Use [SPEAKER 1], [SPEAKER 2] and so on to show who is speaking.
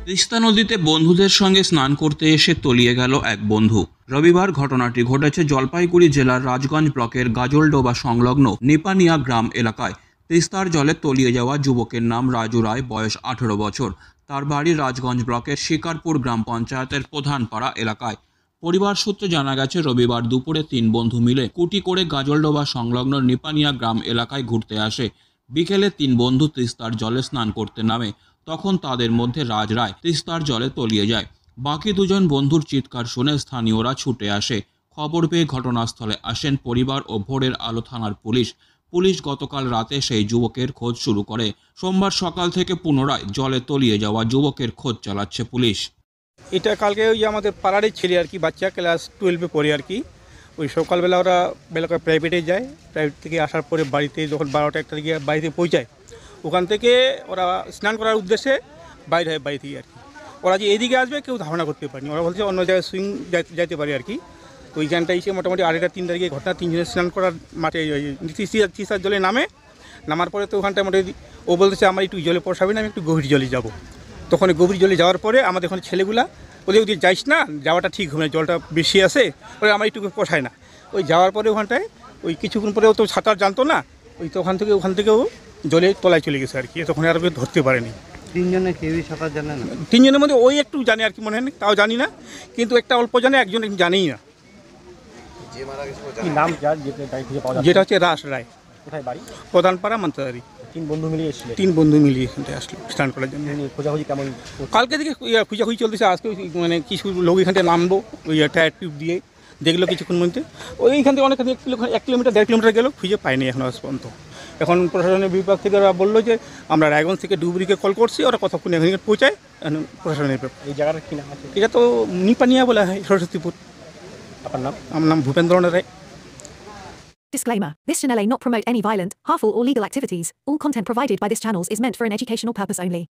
[SPEAKER 1] তিস্তা নদীতে বন্ধুদের সঙ্গে স্নান করতে এসে তলিয়ে গেল এক বন্ধু। রবিবার ঘটনাটি ঘটেছে জলপাইগুড়ি জেলার রাজগঞ্জ ব্লকের গাজলডোবা সংলগ্ন নেপানিয়া গ্রাম এলাকায়। তিস্তার জলে তলিয়ে যাওয়া যুবকের নাম রাজু রায়, বয়স 18 বছর। তার বাড়ি রাজগঞ্জ ব্লকের শিকারপুর গ্রাম পঞ্চায়েতের প্রধানপাড়া এলাকায়। পরিবার সূত্রে জানা গেছে, রবিবার দুপুরে 3 বন্ধু মিলে কুটি করে গাজলডোবা সংলগ্ন নেপানিয়া গ্রাম এলাকায় ঘুরতে আসে। বিকেলে 3 বন্ধু তিস্তার জলে স্নান করতে নামে। তখন তাদের মধ্যে রাজ রায় তিস্তার জলে তলিয়ে যায়। বাকি দুজন বন্ধুর চিৎকার শুনে স্থানীয়রা ছুটে আসে। খবর পেয়ে ঘটনাস্থলে আসেন পরিবার ও ভোরের আলো থানার পুলিশ। পুলিশ গতকাল রাতে সেই যুবকের খোঁজ শুরু করে। সোমবার সকাল থেকে পুনরায় জলে তলিয়ে যাওয়া যুবকের খোঁজ চালাচ্ছে পুলিশ।
[SPEAKER 2] এটা কালকে ওই আমাদের পাড়ারই ছেলে আর কি, বাচ্চা ক্লাস 12-এ পড়ে আর কি। ওই সকালবেলা ওরা বেলাকা প্রাইভেটে যায়, প্রাইভেট থেকে আসার পরে বাড়িতে যখন 12টা 1টা দিকে বাড়িতে পৌঁছায়, ওখান থেকে ওরা স্নান করার উদ্দেশ্যে বাইরে হয় বাড়ি থেকে আর কি। ওরা যে এদিকে আসবে কেউ ধারণা করতে পারেনি, ওরা বলছে অন্য জায়গায় সুইং যাইতে পারে আর কি। তো ওইখানটা এসে মোটামুটি 2:30-3টার দিকে ঘটনা, 3 জনের স্নান করার মাঠে তিস্তার জলে নামার পরে তো ওখানটায় মোটামুটি ও বলতেছে আমার একটু জলে পড়াবে না, আমি একটু গভীর জলে যাব। তখন গভীর জলে যাওয়ার পরে আমাদের ওখানে ছেলেগুলা ওদের ওদিকে যাইস না, যাওয়াটা ঠিক হবে না, জলটা বেশি আসে, ওরা আমার একটু পোষায় না। ওই যাওয়ার পরে ওখানটায় ওই কিছুক্ষণ পরে ও তো সাঁতার জানতো না, ওই তো ওখান থেকে ও জলে তলায় চলে গেছে আর কি। তখন আর ওকে ধরতে পারেনি।
[SPEAKER 3] 3 জনে কেউই সাঁতার জানে না?
[SPEAKER 2] 3 জনের মধ্যে ওই একটু জানে আর কি, মনে হয় তাও জানি না, কিন্তু একটা অল্প জানে, একজন জানেই না।
[SPEAKER 3] কি নাম যার
[SPEAKER 2] যেটা হচ্ছে রাস রায়,
[SPEAKER 3] কোথায় বাড়ি?
[SPEAKER 2] প্রধানপাড়া মান্তাদারি।
[SPEAKER 3] 3 বন্ধু মিলে এসেছিল?
[SPEAKER 2] 3 বন্ধু মিলিয়ে এখানটায় আসলো স্নান করার জন্য।
[SPEAKER 3] খোঁজাখুঁজি কেমন?
[SPEAKER 2] কালকে থেকে খুঁজাখুঁজি চলতেছে, আজকে মানে কিছু লোক এখানটায় নামবো ওই টায়ার টিউব দিয়ে, দেখলো কিছুক্ষণ মধ্যে। ওইখান থেকে অনেক 1 কিলোমিটার 1.5 কিলোমিটার গেল, খুঁজে পাইনি এখন আজ পর্যন্ত। এখন প্রশাসনের বিভাগ থেকে ওরা বললো যে আমরা রায়গঞ্জ থেকে ডুবুরিকে কল করছি, ওরা কতক্ষণ এখানে পৌঁছায় প্রশাসনের বিভাগ।
[SPEAKER 3] এই জায়গাটার কি নাম আছে?
[SPEAKER 2] এটা তো নিপানিয়া বলা হয়, সরস্বতীপুর।
[SPEAKER 3] আপনার নাম?
[SPEAKER 2] আমার নাম ভূপেন্দ্র রায়।
[SPEAKER 4] Disclaimer. This channel may not promote any violent, harmful or legal activities. All content provided by this channel is meant for an educational purpose only.